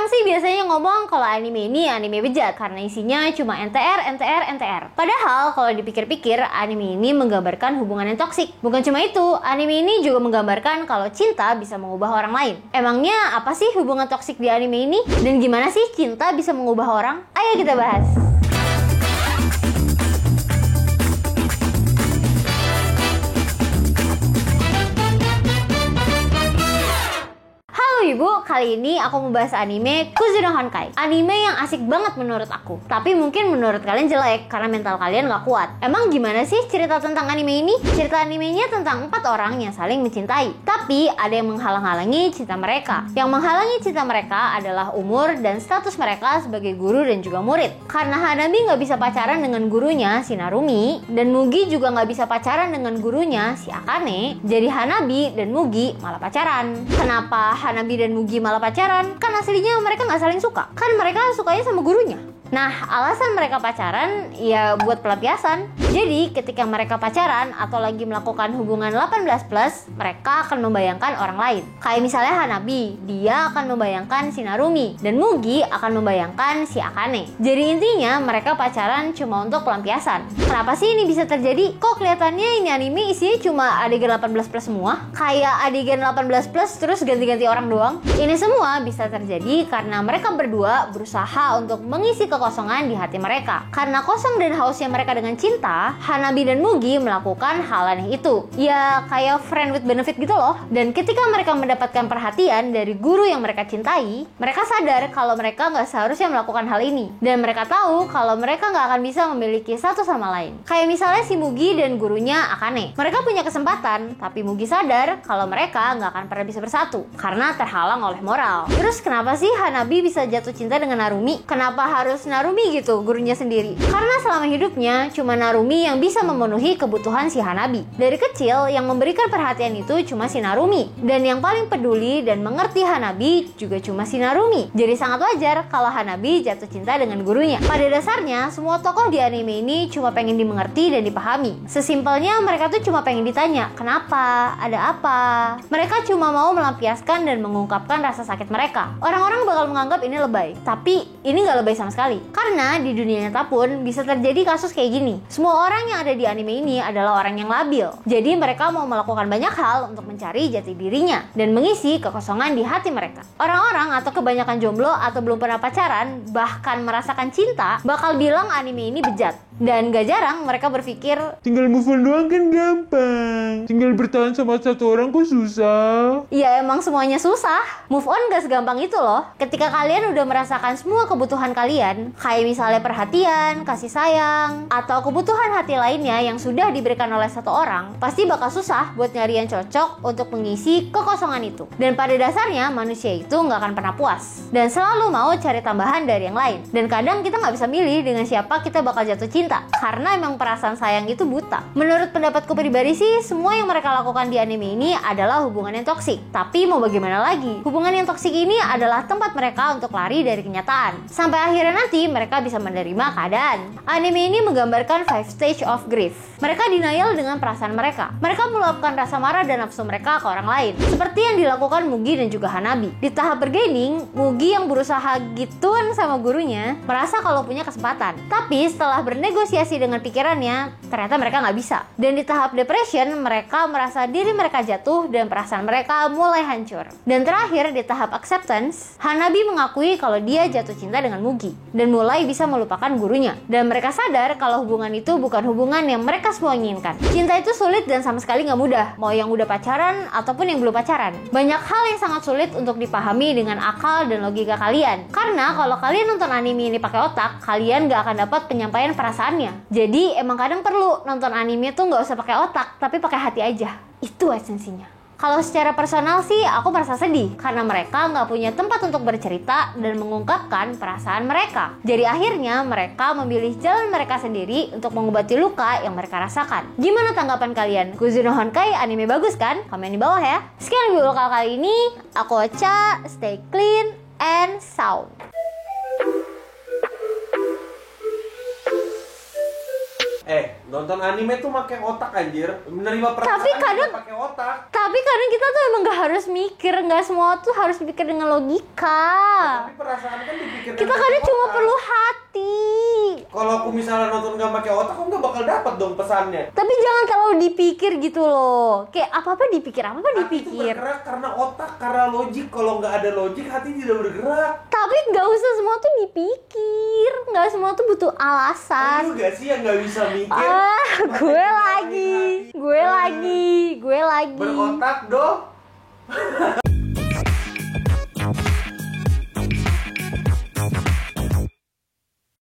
Orang sih biasanya ngomong kalau anime ini anime bejat karena isinya cuma NTR, NTR, NTR. Padahal kalau dipikir-pikir, anime ini menggambarkan hubungan yang toksik. Bukan cuma itu, anime ini juga menggambarkan kalau cinta bisa mengubah orang lain. Emangnya apa sih hubungan toksik di anime ini? Dan gimana sih cinta bisa mengubah orang? Ayo kita bahas. Ibu, kali ini aku membahas anime Kuzuno Honkai. Anime yang asik banget menurut aku. Tapi mungkin menurut kalian jelek karena mental kalian gak kuat. Emang gimana sih cerita tentang anime ini? Cerita animenya tentang 4 orang yang saling mencintai. Tapi ada yang menghalang-halangi cinta mereka. Yang menghalangi cinta mereka adalah umur dan status mereka sebagai guru dan juga murid. Karena Hanabi gak bisa pacaran dengan gurunya si Narumi, dan Mugi juga gak bisa pacaran dengan gurunya si Akane. Jadi Hanabi dan Mugi malah pacaran. Kenapa Hanabi dan Mugi malah pacaran? Kan aslinya mereka gak saling suka. Kan mereka sukanya sama gurunya. Nah, alasan mereka pacaran ya buat pelampiasan. Jadi, ketika mereka pacaran atau lagi melakukan hubungan 18+, mereka akan membayangkan orang lain. Kayak misalnya Hanabi, dia akan membayangkan si Narumi, dan Mugi akan membayangkan si Akane. Jadi intinya mereka pacaran cuma untuk pelampiasan. Kenapa sih ini bisa terjadi? Kok kelihatannya ini anime isinya cuma adegan 18+ semua? Kayak adegan 18+ terus ganti-ganti orang doang. Ini semua bisa terjadi karena mereka berdua berusaha untuk mengisi kekosongan di hati mereka. Karena kosong dan hausnya mereka dengan cinta, Hanabi dan Mugi melakukan hal aneh itu. Ya kayak friend with benefit gitu loh. Dan ketika mereka mendapatkan perhatian dari guru yang mereka cintai, mereka sadar kalau mereka gak seharusnya melakukan hal ini. Dan mereka tahu kalau mereka gak akan bisa memiliki satu sama lain. Kayak misalnya si Mugi dan gurunya Akane. Mereka punya kesempatan, tapi Mugi sadar kalau mereka gak akan pernah bisa bersatu karena terhalang oleh moral. Terus kenapa sih Hanabi bisa jatuh cinta dengan Narumi? Kenapa harus Narumi gitu, gurunya sendiri? Karena selama hidupnya cuma Narumi yang bisa memenuhi kebutuhan si Hanabi. Dari kecil yang memberikan perhatian itu cuma si Narumi, dan yang paling peduli dan mengerti Hanabi juga cuma si Narumi. Jadi sangat wajar kalau Hanabi jatuh cinta dengan gurunya. Pada dasarnya semua tokoh di anime ini cuma pengen dimengerti dan dipahami. Sesimpelnya mereka tuh cuma pengen ditanya, kenapa? Ada apa? Mereka cuma mau melampiaskan dan mengungkapkan rasa sakit mereka. Orang-orang bakal menganggap ini lebay, tapi ini gak lebay sama sekali. Karena di dunia nyata pun bisa terjadi kasus kayak gini. Semua orang yang ada di anime ini adalah orang yang labil. Jadi mereka mau melakukan banyak hal untuk mencari jati dirinya dan mengisi kekosongan di hati mereka. Orang-orang atau kebanyakan jomblo atau belum pernah pacaran, bahkan merasakan cinta, bakal bilang anime ini bejat. Dan gak jarang mereka berpikir, tinggal move on doang kan gampang. Tinggal bertahan sama satu orang kok susah. Ya emang semuanya susah. Move on gak segampang itu loh. Ketika kalian udah merasakan semua kebutuhan kalian, kayak misalnya perhatian, kasih sayang, atau kebutuhan hati lainnya yang sudah diberikan oleh satu orang, pasti bakal susah buat nyari yang cocok untuk mengisi kekosongan itu. Dan pada dasarnya manusia itu gak akan pernah puas dan selalu mau cari tambahan dari yang lain. Dan kadang kita gak bisa milih dengan siapa kita bakal jatuh cinta, karena emang perasaan sayang itu buta. Menurut pendapatku pribadi sih, semua yang mereka lakukan di anime ini adalah hubungan yang toksik. Tapi mau bagaimana lagi? Hubungan yang toksik ini adalah tempat mereka untuk lari dari kenyataan. Sampai akhirnya nanti mereka bisa menerima keadaan. Anime ini menggambarkan 5 stage of grief. Mereka denial dengan perasaan mereka. Mereka meluapkan rasa marah dan nafsu mereka ke orang lain. Seperti yang dilakukan Mugi dan juga Hanabi. Di tahap bergaining, Mugi yang berusaha gituan sama gurunya merasa kalau punya kesempatan. Tapi setelah bernegosiasi dengan pikirannya, ternyata mereka nggak bisa. Dan di tahap depression, mereka merasa diri mereka jatuh dan perasaan mereka mulai hancur. Dan terakhir di tahap acceptance, Hanabi mengakui kalau dia jatuh cinta dengan Mugi dan mulai bisa melupakan gurunya. Dan mereka sadar kalau hubungan itu bukan hubungan yang mereka semua inginkan. Cinta itu sulit dan sama sekali nggak mudah, mau yang udah pacaran ataupun yang belum pacaran. Banyak hal yang sangat sulit untuk dipahami dengan akal dan logika kalian. Karena kalau kalian nonton anime ini pakai otak, kalian nggak akan dapat penyampaian perasaannya. Jadi emang kadang perlu nonton anime tuh nggak usah pakai otak, tapi pakai hati aja. Itu esensinya. Kalau secara personal sih aku merasa sedih karena mereka nggak punya tempat untuk bercerita dan mengungkapkan perasaan mereka. Jadi akhirnya mereka memilih jalan mereka sendiri untuk mengobati luka yang mereka rasakan. Gimana tanggapan kalian? Kuzuno Honkai anime bagus kan? Komen di bawah ya. Sekian review lokal kali ini. Aku Ocha, stay clean and sound. Nonton anime tuh pakai otak anjir. Menerima perasaan Tapi kadang- juga pakai otak. Tapi kadang kita tuh emang gak harus mikir, gak semua tuh harus dipikir dengan logika. Tapi perasaan kan dipikirkan. Kita pakai kadang cuma otak. perlu hati. Kalau aku misalnya nonton gak pakai otak, aku gak bakal dapat dong pesannya. Tapi jangan terlalu dipikir gitu loh. Kayak apa-apa dipikir, apa-apa Hati itu dipikir. bergerak karena otak, karena logik. Kalau nggak ada logik, hati tidak bergerak. Tapi gak usah semua tuh dipikir. Gak semua tuh butuh alasan. Lu gak sih yang nggak bisa mikir? Gue lagi. Berotak doh.